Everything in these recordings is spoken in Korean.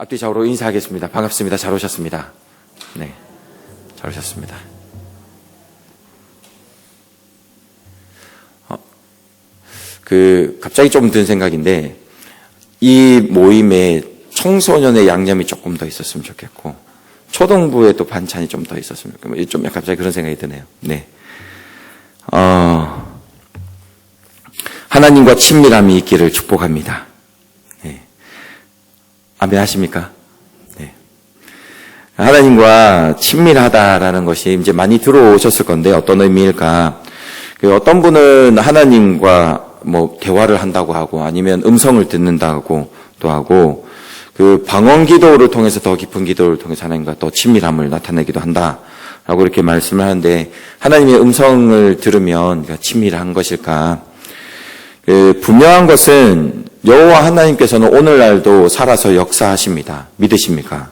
앞뒤 좌우로 인사하겠습니다. 반갑습니다. 잘 오셨습니다. 네, 잘 오셨습니다. 갑자기 좀 든 생각인데, 이 모임에 청소년의 양념이 조금 더 있었으면 좋겠고, 초등부에 또 반찬이 좀 더 있었으면 좋겠고, 좀 갑자기 그런 생각이 드네요. 네. 하나님과 친밀함이 있기를 축복합니다. 네. 아멘 하십니까? 네. 하나님과 친밀하다라는 것이 이제 많이 들어오셨을 건데, 어떤 의미일까? 어떤 분은 하나님과 대화를 한다고 하고, 아니면 음성을 듣는다고 또 하고, 방언 기도를 통해서 더 깊은 기도를 통해서 하나님과 더 친밀함을 나타내기도 한다라고 이렇게 말씀을 하는데, 하나님의 음성을 들으면 친밀한 것일까? 분명한 것은 여호와 하나님께서는 오늘날도 살아서 역사하십니다. 믿으십니까?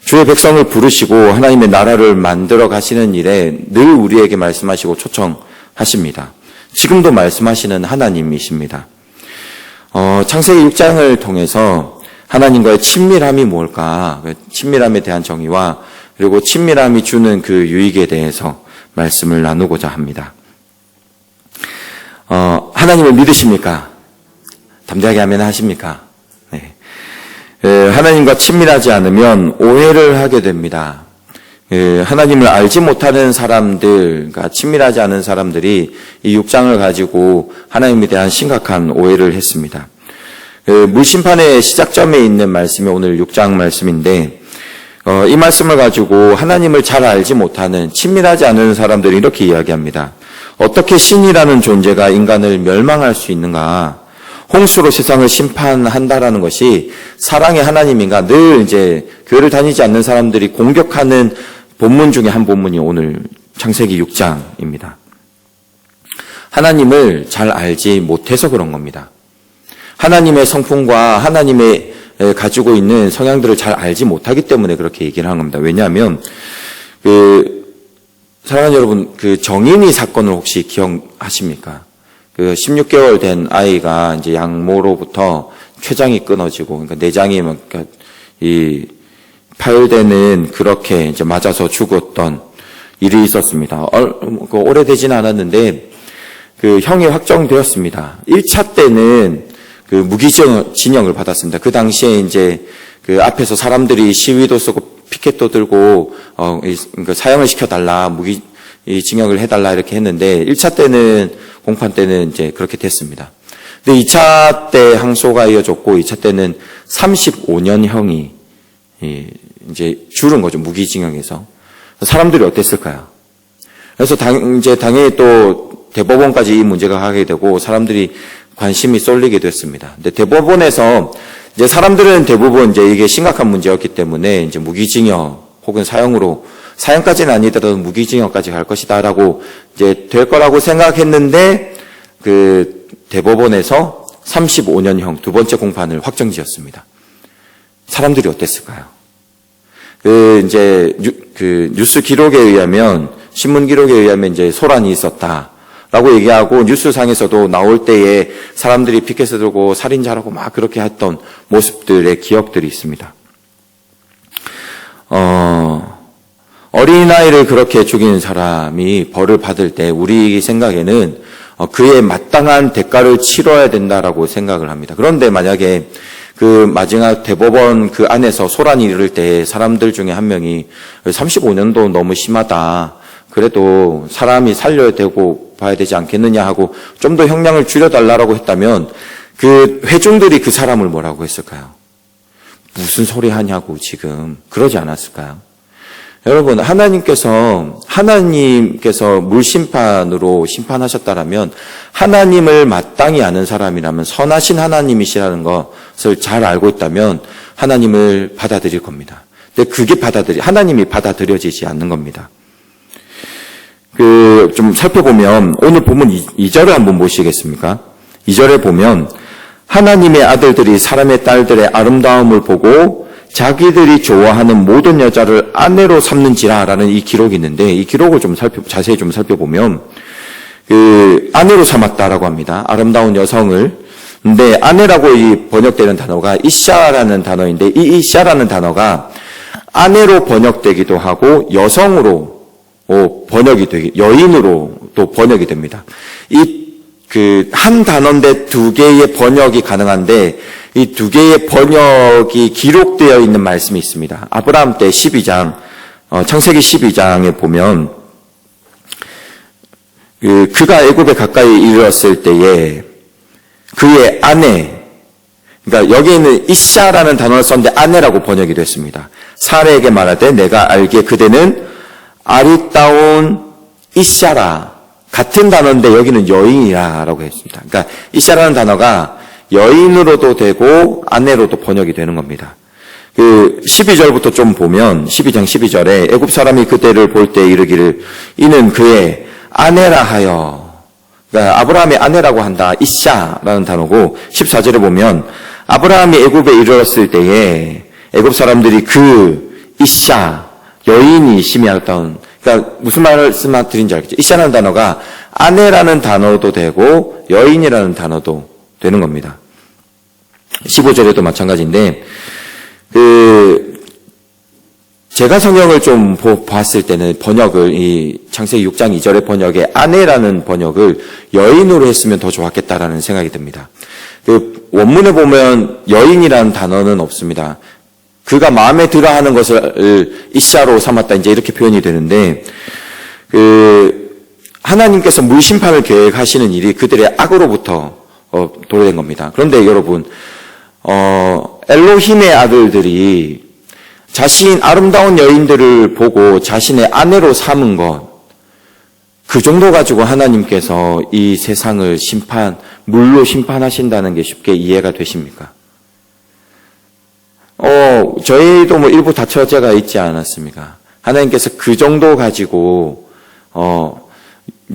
주의 백성을 부르시고 하나님의 나라를 만들어 가시는 일에 늘 우리에게 말씀하시고 초청하십니다. 지금도 말씀하시는 하나님이십니다. 창세기 6장을 통해서 하나님과의 친밀함이 뭘까? 친밀함에 대한 정의와 그리고 친밀함이 주는 그 유익에 대해서 말씀을 나누고자 합니다. 하나님을 믿으십니까? 담대하게 아멘 하십니까? 네. 하나님과 친밀하지 않으면 오해를 하게 됩니다. 하나님을 알지 못하는 사람들, 그러니까 친밀하지 않은 사람들이 이 6장을 가지고 하나님에 대한 심각한 오해를 했습니다. 물심판의 시작점에 있는 말씀이 오늘 6장 말씀인데, 이 말씀을 가지고 하나님을 잘 알지 못하는, 친밀하지 않은 사람들이 이렇게 이야기합니다. 어떻게 신이라는 존재가 인간을 멸망할 수 있는가? 홍수로 세상을 심판한다라는 것이 사랑의 하나님인가? 늘 이제 교회를 다니지 않는 사람들이 공격하는 본문 중에 한 본문이 오늘 창세기 6장입니다. 하나님을 잘 알지 못해서 그런 겁니다. 하나님의 성품과 하나님의 가지고 있는 성향들을 잘 알지 못하기 때문에 그렇게 얘기를 하는 겁니다. 왜냐하면 사랑하는 여러분, 정인이 사건을 혹시 기억하십니까? 16개월 된 아이가 이제 양모로부터 췌장이 끊어지고, 그러니까 내장이 이 파열되는 그렇게 이제 맞아서 죽었던 일이 있었습니다. 오래되지는 않았는데, 형이 확정되었습니다. 1차 때는 무기징역을 받았습니다. 그 당시에 이제 앞에서 사람들이 시위도 쓰고 피켓도 들고, 사형을 시켜달라, 무기징역을 해달라 이렇게 했는데, 1차 때는, 공판 때는 이제 그렇게 됐습니다. 근데 2차 때 항소가 이어졌고, 2차 때는 35년형이, 이제 줄은 거죠, 무기징역에서. 사람들이 어땠을까요? 그래서 이제 당연히 또 대법원까지 이 문제가 가게 되고, 사람들이 관심이 쏠리게 됐습니다. 근데 대법원에서 이제 사람들은 대부분 이제 이게 심각한 문제였기 때문에 이제 무기징역 혹은 사형까지는 아니더라도 무기징역까지 갈 것이다라고 이제 될 거라고 생각했는데 대법원에서 35년형 두 번째 공판을 확정지었습니다. 사람들이 어땠을까요? 이제 뉴스 기록에 의하면 신문 기록에 의하면 이제 소란이 있었다. 라고 얘기하고 뉴스상에서도 나올 때에 사람들이 피켓을 들고 살인자라고 막 그렇게 했던 모습들의 기억들이 있습니다. 어린아이를 그렇게 죽인 사람이 벌을 받을 때 우리 생각에는 그에 마땅한 대가를 치러야 된다라고 생각을 합니다. 그런데 만약에 마지막 대법원 안에서 소란이 일을 때 사람들 중에 한 명이 35년도 너무 심하다. 그래도 사람이 살려야 되고 봐야 되지 않겠느냐 하고 좀 더 형량을 줄여달라고 했다면 회중들이 그 사람을 뭐라고 했을까요? 무슨 소리 하냐고 지금 그러지 않았을까요? 여러분, 하나님께서 물심판으로 심판하셨다라면 하나님을 마땅히 아는 사람이라면 선하신 하나님이시라는 것을 잘 알고 있다면 하나님을 받아들일 겁니다. 근데 하나님이 받아들여지지 않는 겁니다. 좀 살펴보면, 오늘 본문 2절을 한번 보시겠습니까? 2절에 보면, 하나님의 아들들이 사람의 딸들의 아름다움을 보고 자기들이 좋아하는 모든 여자를 아내로 삼는지라라는 이 기록이 있는데, 이 기록을 좀 자세히 좀 살펴보면, 아내로 삼았다라고 합니다. 아름다운 여성을 근데 아내라고 이 번역되는 단어가 이샤라는 단어인데 이 이샤라는 단어가 아내로 번역되기도 하고 여성으로 여인으로 또 번역이 됩니다. 한 단어인데 두 개의 번역이 가능한데 이 두 개의 번역이 기록되어 있는 말씀이 있습니다. 아브라함 때 12장, 창세기 12장에 보면 그가 애굽에 가까이 이르렀을 때에 그의 아내, 그러니까 여기에는 이샤라는 단어를 썼는데 아내라고 번역이 됐습니다. 사례에게 말하되 내가 알기에 그대는 아리따운 이샤라, 같은 단어인데 여기는 여인이라고 했습니다. 그러니까 이샤라는 단어가 여인으로도 되고 아내로도 번역이 되는 겁니다. 12절부터 좀 보면 12장 12절에 애굽 사람이 그대를 볼 때 이르기를 이는 그의 아내라 하여, 그러니까 아브라함의 아내라고 한다. 이샤라는 단어고 14절에 보면 아브라함이 애굽에 이르렀을 때에 애굽 사람들이 그 이샤, 여인이 심히 아름다운, 그러니까 무슨 말씀을 드린지 알겠죠? 이샤라는 단어가 아내라는 단어도 되고 여인이라는 단어도 되는 겁니다. 15절에도 마찬가지인데 제가 성경을 좀 봤을 때는 번역을 이 창세기 6장 2절의 번역에 아내라는 번역을 여인으로 했으면 더 좋았겠다라는 생각이 듭니다. 원문에 보면 여인이라는 단어는 없습니다. 그가 마음에 들어 하는 것을 이샤로 삼았다 이제 이렇게 표현이 되는데 하나님께서 물심판을 계획하시는 일이 그들의 악으로부터 도래된 겁니다. 그런데 여러분 엘로힘의 아들들이 자신 아름다운 여인들을 보고 자신의 아내로 삼은 것, 그 정도 가지고 하나님께서 이 세상을 물로 심판하신다는 게 쉽게 이해가 되십니까? 저희도 뭐 일부 다처제가 있지 않았습니까? 하나님께서 그 정도 가지고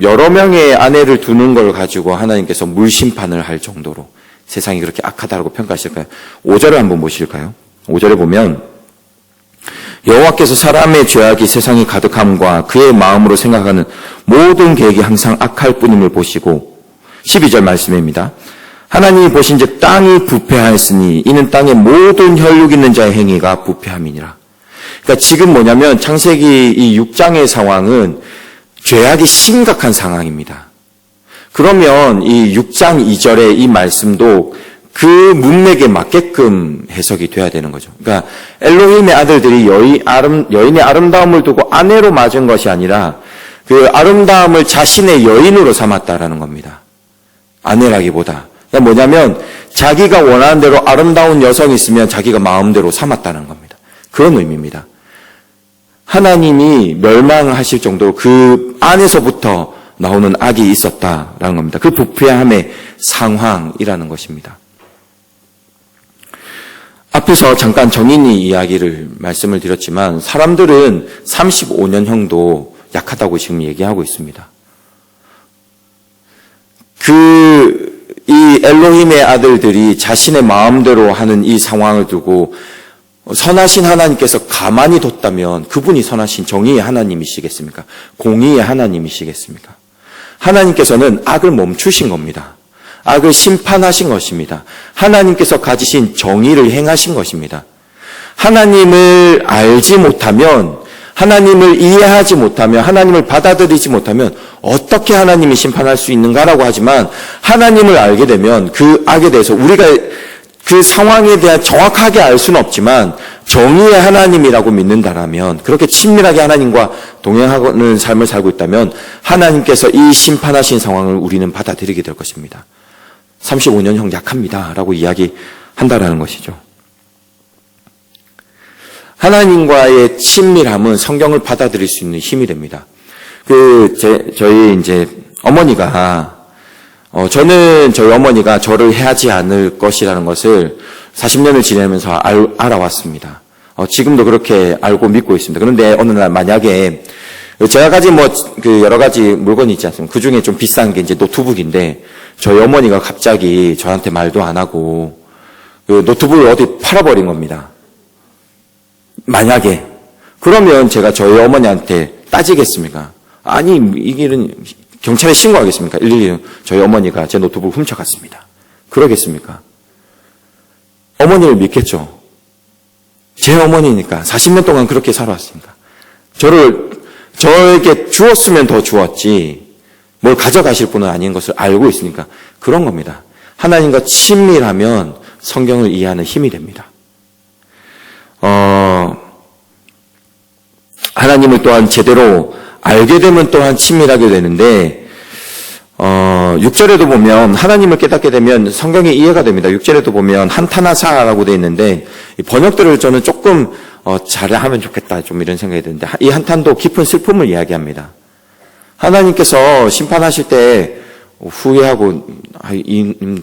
여러 명의 아내를 두는 걸 가지고 하나님께서 물심판을 할 정도로 세상이 그렇게 악하다고 평가하실까요? 5절을 한번 보실까요? 5절에 보면 여호와께서 사람의 죄악이 세상에 가득함과 그의 마음으로 생각하는 모든 계획이 항상 악할 뿐임을 보시고 12절 말씀입니다. 하나님이 보신즉 땅이 부패하였으니 이는 땅의 모든 혈육 있는 자의 행위가 부패함이니라. 그러니까 지금 뭐냐면 창세기 이 6장의 상황은 죄악이 심각한 상황입니다. 그러면 이 6장 2절의 이 말씀도 그 문맥에 맞게끔 해석이 돼야 되는 거죠. 그러니까 엘로힘의 아들들이 여인의 아름다움을 두고 아내로 맞은 것이 아니라 그 아름다움을 자신의 여인으로 삼았다라는 겁니다. 아내라기보다. 그러니까 뭐냐면 자기가 원하는 대로 아름다운 여성이 있으면 자기가 마음대로 삼았다는 겁니다. 그런 의미입니다. 하나님이 멸망하실 정도로 그 안에서부터 나오는 악이 있었다라는 겁니다. 그 부패함의 상황이라는 것입니다. 앞에서 잠깐 정인이 말씀을 드렸지만 사람들은 35년형도 약하다고 지금 얘기하고 있습니다. 이 엘로힘의 아들들이 자신의 마음대로 하는 이 상황을 두고 선하신 하나님께서 가만히 뒀다면 그분이 선하신 정의의 하나님이시겠습니까? 공의의 하나님이시겠습니까? 하나님께서는 악을 멈추신 겁니다. 악을 심판하신 것입니다. 하나님께서 가지신 정의를 행하신 것입니다. 하나님을 알지 못하면, 하나님을 이해하지 못하면, 하나님을 받아들이지 못하면 어떻게 하나님이 심판할 수 있는가라고 하지만 하나님을 알게 되면 그 악에 대해서 우리가 그 상황에 대한 정확하게 알 수는 없지만 정의의 하나님이라고 믿는다라면, 그렇게 친밀하게 하나님과 동행하는 삶을 살고 있다면 하나님께서 이 심판하신 상황을 우리는 받아들이게 될 것입니다. 35년형 약합니다 라고 이야기한다라는 것이죠. 하나님과의 친밀함은 성경을 받아들일 수 있는 힘이 됩니다. 저희 이제 어머니가 저는 저희 어머니가 저를 해하지 않을 것이라는 것을 40년을 지내면서 알아왔습니다. 지금도 그렇게 알고 믿고 있습니다. 그런데 어느 날 만약에 제가 가진 여러 가지 물건이 있지 않습니까? 그 중에 좀 비싼 게 이제 노트북인데 저희 어머니가 갑자기 저한테 말도 안 하고 그 노트북을 어디 팔아버린 겁니다. 만약에. 그러면 제가 저희 어머니한테 따지겠습니까? 아니, 이 길은 경찰에 신고하겠습니까? 112는 저희 어머니가 제 노트북을 훔쳐갔습니다. 그러겠습니까? 어머니를 믿겠죠. 제 어머니니까 40년 동안 그렇게 살아왔으니까. 저에게 주었으면 더 주었지 뭘 가져가실 분은 아닌 것을 알고 있으니까 그런 겁니다. 하나님과 친밀하면 성경을 이해하는 힘이 됩니다. 하나님을 또한 제대로 알게 되면 또한 친밀하게 되는데 6절에도 보면 하나님을 깨닫게 되면 성경이 이해가 됩니다. 6절에도 보면 한탄하사라고 되어 있는데 번역들을 저는 조금 잘하면 좋겠다 좀 이런 생각이 드는데 이 한탄도 깊은 슬픔을 이야기합니다. 하나님께서 심판하실 때 후회하고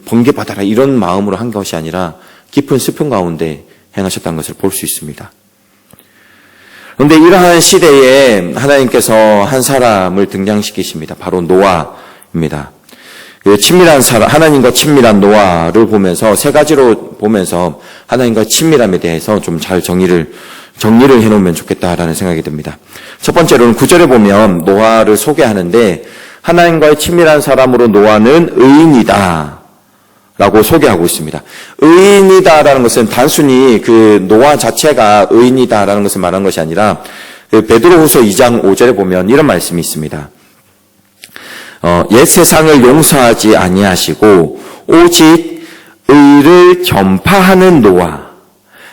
번개 받아라 이런 마음으로 한 것이 아니라 깊은 슬픔 가운데 행하셨다는 것을 볼 수 있습니다. 그런데 이러한 시대에 하나님께서 한 사람을 등장시키십니다. 바로 노아입니다. 친밀한 사람, 하나님과 친밀한 노아를 보면서 세 가지로 보면서 하나님과 친밀함에 대해서 좀 잘 정리를 해놓으면 좋겠다라는 생각이 듭니다. 첫 번째로는 9절에 보면 노아를 소개하는데 하나님과의 친밀한 사람으로 노아는 의인이다 라고 소개하고 있습니다. 의인이다라는 것은 단순히 그 노아 자체가 의인이다라는 것을 말한 것이 아니라 베드로후서 2장 5절에 보면 이런 말씀이 있습니다. 옛 세상을 용서하지 아니하시고 오직 의를 전파하는 노아.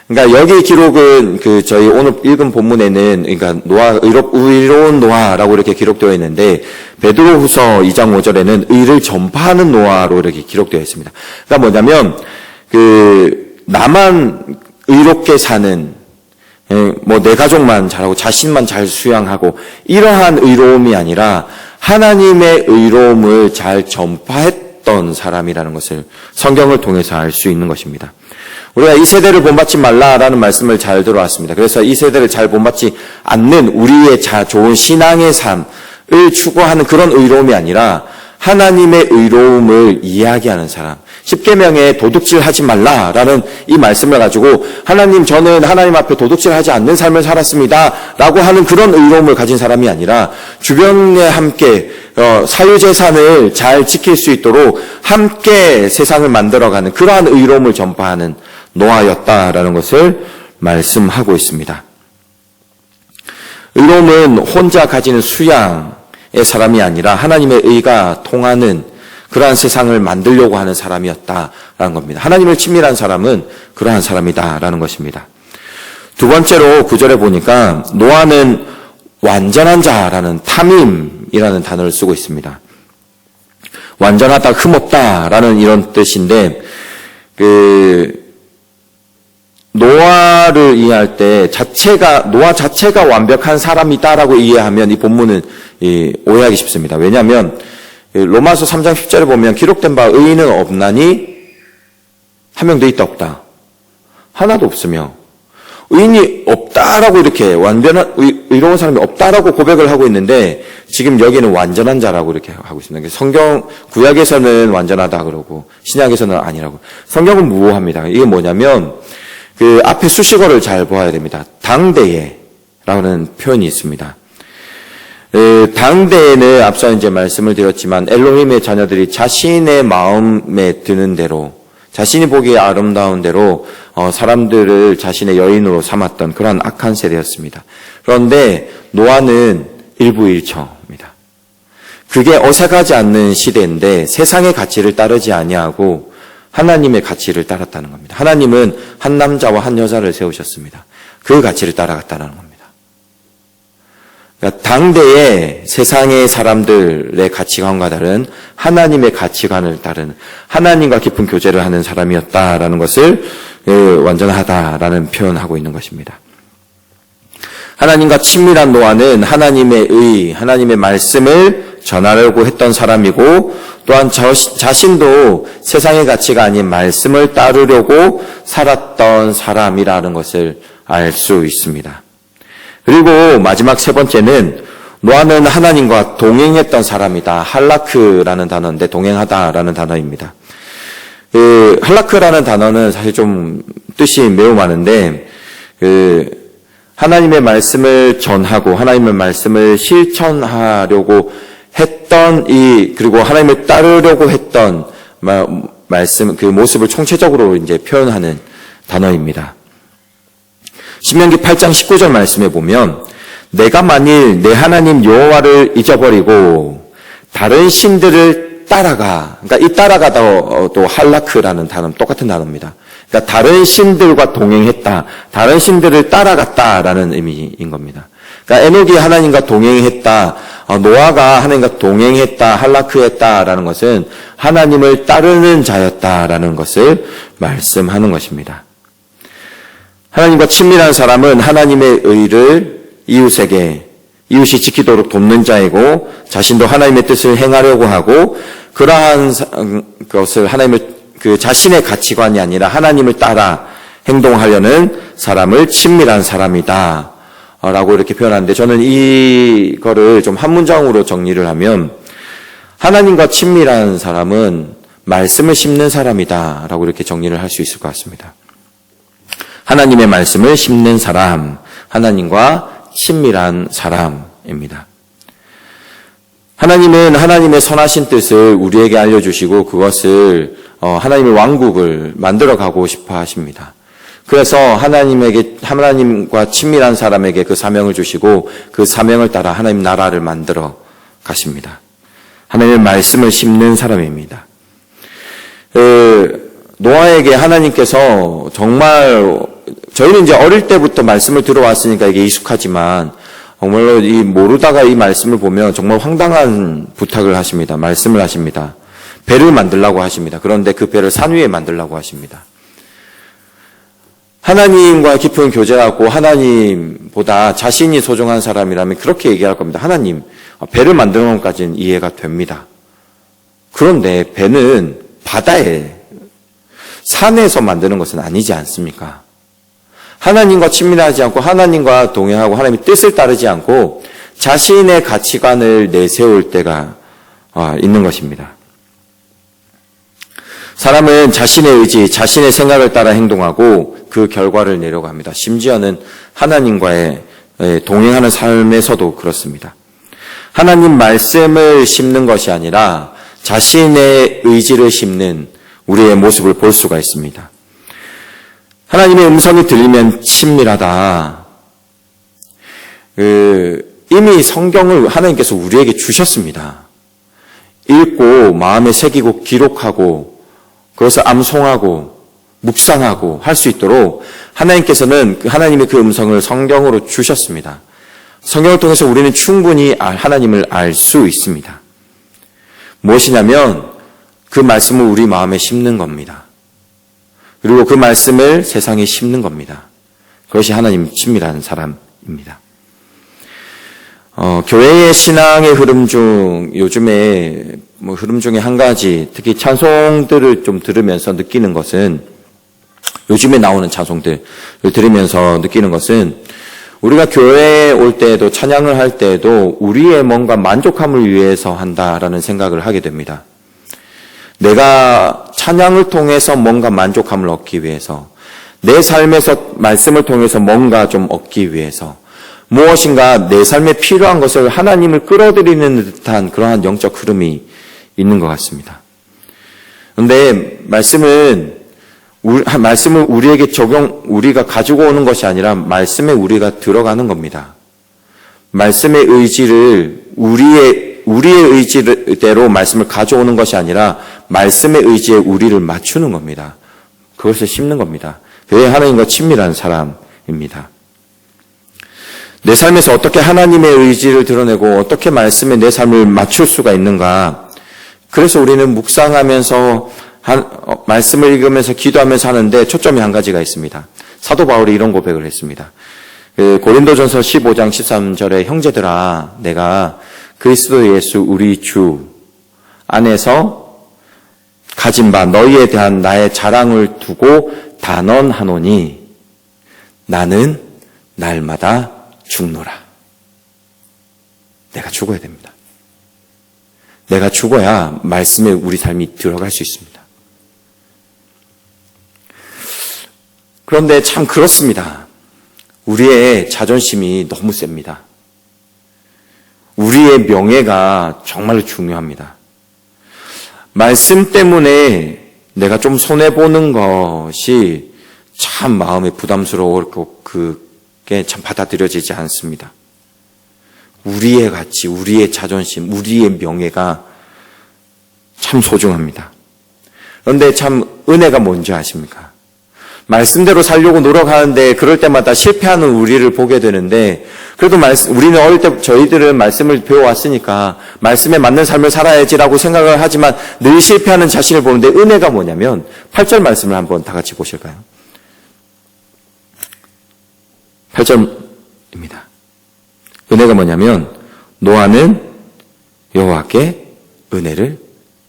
그러니까 여기 기록은 저희 오늘 읽은 본문에는 그러니까 의로운 노아라고 이렇게 기록되어 있는데 베드로후서 2장 5절에는 의를 전파하는 노아로 이렇게 기록되어 있습니다. 그러니까 뭐냐면 나만 의롭게 사는 내 가족만 잘하고 자신만 잘 수양하고 이러한 의로움이 아니라 하나님의 의로움을 잘 전파했던 사람이라는 것을 성경을 통해서 알 수 있는 것입니다. 우리가 이 세대를 본받지 말라라는 말씀을 잘 들어왔습니다. 그래서 이 세대를 잘 본받지 않는 우리의 좋은 신앙의 삶을 추구하는 그런 의로움이 아니라 하나님의 의로움을 이야기하는 사람. 십계명에 도둑질하지 말라라는 이 말씀을 가지고 하나님 저는 하나님 앞에 도둑질하지 않는 삶을 살았습니다 라고 하는 그런 의로움을 가진 사람이 아니라 주변에 함께 사유재산을 잘 지킬 수 있도록 함께 세상을 만들어가는 그러한 의로움을 전파하는 노아였다라는 것을 말씀하고 있습니다. 의로움은 혼자 가지는 수양의 사람이 아니라 하나님의 의가 통하는 그러한 세상을 만들려고 하는 사람이었다라는 겁니다. 하나님을 친밀한 사람은 그러한 사람이다라는 것입니다. 두 번째로 9절에 보니까 노아는 완전한 자라는 탐임이라는 단어를 쓰고 있습니다. 완전하다, 흠없다라는 이런 뜻인데 노아를 이해할 때 노아 자체가 완벽한 사람이다라고 이해하면 이 본문은 오해하기 쉽습니다. 왜냐하면 로마서 3장 10절에 보면 기록된 바 의인은 없나니 한 명도 있다 없다. 하나도 없으며 의인이 없다라고 이렇게 완전한 의로운 사람이 없다라고 고백을 하고 있는데 지금 여기는 완전한 자라고 이렇게 하고 있습니다. 성경 구약에서는 완전하다 그러고 신약에서는 아니라고. 성경은 무호합니다. 이게 뭐냐면 앞에 수식어를 잘 보아야 됩니다. 당대에라는 표현이 있습니다. 당대에는 앞서 이제 말씀을 드렸지만 엘로힘의 자녀들이 자신의 마음에 드는 대로 자신이 보기에 아름다운 대로 사람들을 자신의 여인으로 삼았던 그런 악한 세대였습니다. 그런데 노아는 일부일처입니다. 그게 어색하지 않는 시대인데 세상의 가치를 따르지 아니하고 하나님의 가치를 따랐다는 겁니다. 하나님은 한 남자와 한 여자를 세우셨습니다. 그 가치를 따라갔다는 겁니다. 그러니까 당대의 세상의 사람들의 가치관과 다른 하나님의 가치관을 따르는 하나님과 깊은 교제를 하는 사람이었다라는 것을 완전하다라는 표현하고 있는 것입니다. 하나님과 친밀한 노아는 하나님의 말씀을 전하려고 했던 사람이고 또한 자신도 세상의 가치가 아닌 말씀을 따르려고 살았던 사람이라는 것을 알 수 있습니다. 그리고 마지막 세 번째는 노아는 하나님과 동행했던 사람이다. 할라크라는 단어인데 동행하다라는 단어입니다. 할라크라는 단어는 사실 좀 뜻이 매우 많은데 하나님의 말씀을 전하고 하나님의 말씀을 실천하려고 했던 그리고 하나님을 따르려고 했던 그 모습을 총체적으로 이제 표현하는 단어입니다. 신명기 8장 19절 말씀에 보면 내가 만일 내 하나님 여호와를 잊어버리고 다른 신들을 따라가, 그러니까 이 따라가다 또 할라크라는 단어 똑같은 단어입니다. 그러니까 다른 신들과 동행했다, 다른 신들을 따라갔다라는 의미인 겁니다. 그러니까 에녹이 하나님과 동행했다, 노아가 하나님과 동행했다, 할라크했다라는 것은 하나님을 따르는 자였다라는 것을 말씀하는 것입니다. 하나님과 친밀한 사람은 하나님의 의를 이웃이 지키도록 돕는 자이고 자신도 하나님의 뜻을 행하려고 하고 그러한 것을 그 자신의 가치관이 아니라 하나님을 따라 행동하려는 사람을 친밀한 사람이다 라고 이렇게 표현하는데, 저는 이거를 좀 한 문장으로 정리를 하면 하나님과 친밀한 사람은 말씀을 심는 사람이다 라고 이렇게 정리를 할 수 있을 것 같습니다. 하나님의 말씀을 심는 사람, 하나님과 친밀한 사람입니다. 하나님은 하나님의 선하신 뜻을 우리에게 알려주시고 그것을 하나님의 왕국을 만들어가고 싶어 하십니다. 그래서 하나님과 친밀한 사람에게 그 사명을 주시고 그 사명을 따라 하나님 나라를 만들어 가십니다. 하나님의 말씀을 심는 사람입니다. 노아에게 하나님께서 정말, 저희는 이제 어릴 때부터 말씀을 들어왔으니까 이게 익숙하지만 정말로 모르다가 이 말씀을 보면 정말 황당한 부탁을 하십니다. 말씀을 하십니다. 배를 만들라고 하십니다. 그런데 그 배를 산 위에 만들라고 하십니다. 하나님과 깊은 교제하고 하나님보다 자신이 소중한 사람이라면 그렇게 얘기할 겁니다. 하나님, 배를 만드는 것까지는 이해가 됩니다. 그런데 배는 바다에, 산에서 만드는 것은 아니지 않습니까? 하나님과 친밀하지 않고 하나님과 동행하고 하나님의 뜻을 따르지 않고 자신의 가치관을 내세울 때가 있는 것입니다. 사람은 자신의 의지, 자신의 생각을 따라 행동하고 그 결과를 내려고 합니다. 심지어는 하나님과의 동행하는 삶에서도 그렇습니다. 하나님 말씀을 심는 것이 아니라 자신의 의지를 심는 우리의 모습을 볼 수가 있습니다. 하나님의 음성이 들리면 친밀하다. 이미 성경을 하나님께서 우리에게 주셨습니다. 읽고 마음에 새기고 기록하고 그것을 암송하고 묵상하고 할 수 있도록 하나님께서는 하나님의 그 음성을 성경으로 주셨습니다. 성경을 통해서 우리는 충분히 하나님을 알 수 있습니다. 무엇이냐면 그 말씀을 우리 마음에 심는 겁니다. 그리고 그 말씀을 세상에 심는 겁니다. 그것이 하나님 친밀한 사람입니다. 교회의 신앙의 흐름 중 요즘에 흐름 중에 한 가지, 특히 찬송들을 좀 들으면서 느끼는 것은, 요즘에 나오는 찬송들을 들으면서 느끼는 것은 우리가 교회에 올 때에도 찬양을 할 때에도 우리의 뭔가 만족함을 위해서 한다라는 생각을 하게 됩니다. 내가 찬양을 통해서 뭔가 만족함을 얻기 위해서, 내 삶에서 말씀을 통해서 뭔가 좀 얻기 위해서, 무엇인가 내 삶에 필요한 것을 하나님을 끌어들이는 듯한 그러한 영적 흐름이 있는 것 같습니다. 그런데 말씀을 우리에게 우리가 가지고 오는 것이 아니라 말씀에 우리가 들어가는 겁니다. 말씀의 의지를 우리의 의지대로 말씀을 가져오는 것이 아니라 말씀의 의지에 우리를 맞추는 겁니다. 그것을 심는 겁니다. 그게 하나님과 친밀한 사람입니다. 내 삶에서 어떻게 하나님의 의지를 드러내고 어떻게 말씀에 내 삶을 맞출 수가 있는가. 그래서 우리는 묵상하면서 말씀을 읽으면서 기도하면서 하는데 초점이 한 가지가 있습니다. 사도 바울이 이런 고백을 했습니다. 고린도전서 15장 13절에 형제들아, 내가 그리스도 예수 우리 주 안에서 가진 바 너희에 대한 나의 자랑을 두고 단언하노니 나는 날마다 죽노라. 내가 죽어야 됩니다. 내가 죽어야 말씀에 우리 삶이 들어갈 수 있습니다. 그런데 참 그렇습니다. 우리의 자존심이 너무 셉니다. 우리의 명예가 정말로 중요합니다. 말씀 때문에 내가 좀 손해보는 것이 참 마음에 부담스러웠고 그게 참 받아들여지지 않습니다. 우리의 가치, 우리의 자존심, 우리의 명예가 참 소중합니다. 그런데 참 은혜가 뭔지 아십니까? 말씀대로 살려고 노력하는데 그럴 때마다 실패하는 우리를 보게 되는데 그래도 우리는 어릴 때 저희들은 말씀을 배워왔으니까 말씀에 맞는 삶을 살아야지라고 생각을 하지만 늘 실패하는 자신을 보는데 은혜가 뭐냐면 8절 말씀을 한번 다 같이 보실까요? 8절입니다. 은혜가 뭐냐면 노아는 여호와께 은혜를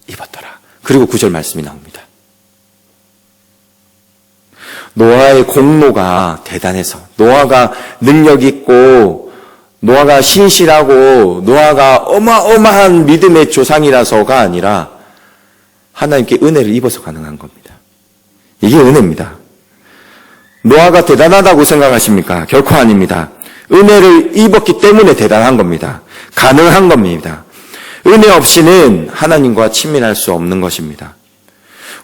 입었더라. 그리고 9절 말씀이 나옵니다. 노아의 공로가 대단해서 노아가 능력 있고 노아가 신실하고 노아가 어마어마한 믿음의 조상이라서가 아니라 하나님께 은혜를 입어서 가능한 겁니다. 이게 은혜입니다. 노아가 대단하다고 생각하십니까? 결코 아닙니다. 은혜를 입었기 때문에 대단한 겁니다. 가능한 겁니다. 은혜 없이는 하나님과 친밀할 수 없는 것입니다.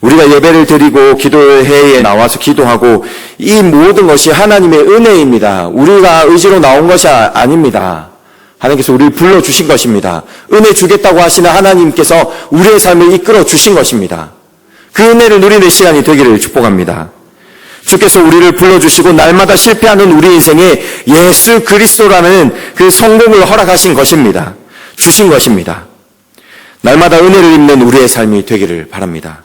우리가 예배를 드리고 기도회에 나와서 기도하고 이 모든 것이 하나님의 은혜입니다. 우리가 의지로 나온 것이 아닙니다. 하나님께서 우리를 불러주신 것입니다. 은혜 주겠다고 하시는 하나님께서 우리의 삶을 이끌어 주신 것입니다. 그 은혜를 누리는 시간이 되기를 축복합니다. 주께서 우리를 불러주시고 날마다 실패하는 우리 인생에 예수 그리스도라는 그 성공을 허락하신 것입니다. 주신 것입니다. 날마다 은혜를 입는 우리의 삶이 되기를 바랍니다.